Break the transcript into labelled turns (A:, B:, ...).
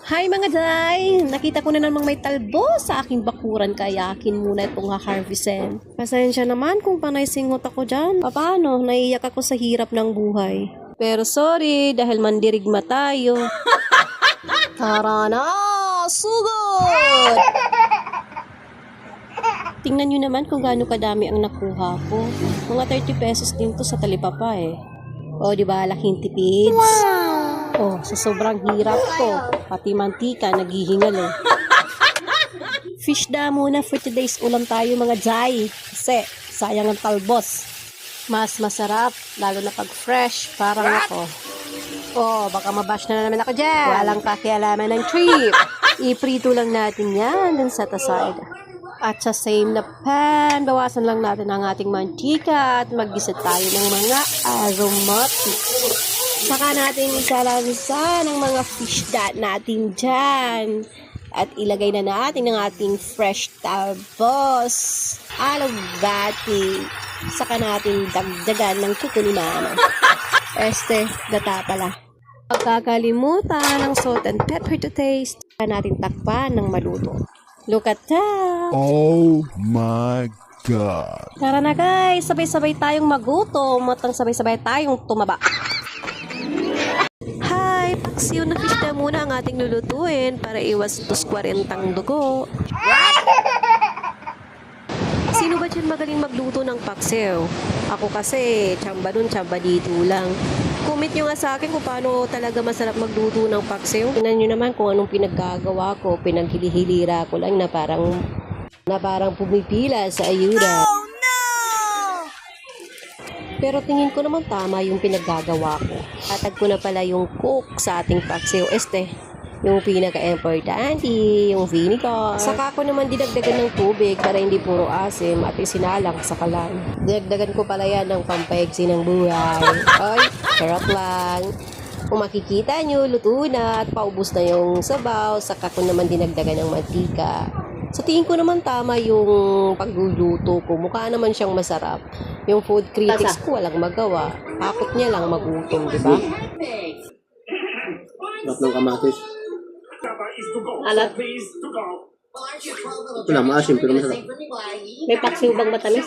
A: Hi mga day! Nakita ko na namang may talbo sa aking bakuran kaya akin muna itong ha-harvestin. Pasensya naman kung panay singot ako dyan. Paano? Naiiyak ako sa hirap ng buhay. Pero sorry dahil mandirigma tayo. Tara na! Sugod! Tingnan nyo naman kung gaano kadami ang nakuha ko. Mga 30 pesos din to sa talipapa eh. O diba laking tipids? Wow! Oh, sa sobrang hirap ko, pati mantika naghihingal eh. Fish da muna for today's ulam tayo mga jay. Kasi sayang ang talbos. Mas masarap, lalo na pag fresh, parang ako. Oh, baka mabash na naman ako dyan. Walang kakialaman ng trip. Iprito lang natin yan dun sa tasada. At sa same na pan, bawasan lang natin ang ating mantika at mag-gisa tayo ng mga aromatic. Saka natin isalansa ng mga fish dat natin dyan. At ilagay na natin ang ating fresh talbos. Alugati. Saka natin dagdagan ng kukulimano. Gata pala. Pagkakalimutan ng salt and pepper to taste. Saka natin takpan ng maluto. Look at that!
B: Oh my God!
A: Tara na guys, sabay-sabay tayong magutom at sabay-sabay tayong tumaba. Hi! Paksiw na fish na muna ang ating lulutuin para iwas 240 dugo. Sino ba dyan magaling magluto ng paksiw? Ako kasi, tsamba dun, tsamba dito lang. Comment nyo nga sa akin kung paano talaga masarap magluto ng paksiw. Tingnan nyo naman kung anong pinaggagawa ko. Pinaghilihilira ko lang na parang pumipila sa ayuda. Oh, no! Pero tingin ko naman tama yung pinaggagawa ko. Atag ko na pala yung cook sa ating paksiw. Yung pinaka-importante, yung vinegar. Saka ko naman dinagdagan ng tubig para hindi puro asim at isinalang sa kalan. Dinagdagan ko pala yan ng pampaigsi ng buhay. Ay, sarap lang. Kung makikita nyo, luto na at paubos na yung sabaw. Saka ko naman dinagdagan ng mantika. Sa tingin ko naman tama yung pagluluto ko. Mukha naman siyang masarap. Yung food critics ko walang magawa. Hakot niya lang magutom, di ba?
C: Sarap ng kamatis.
A: Alat.
C: Ito lang, maasim pero masarap.
A: May paksiw bang matamis?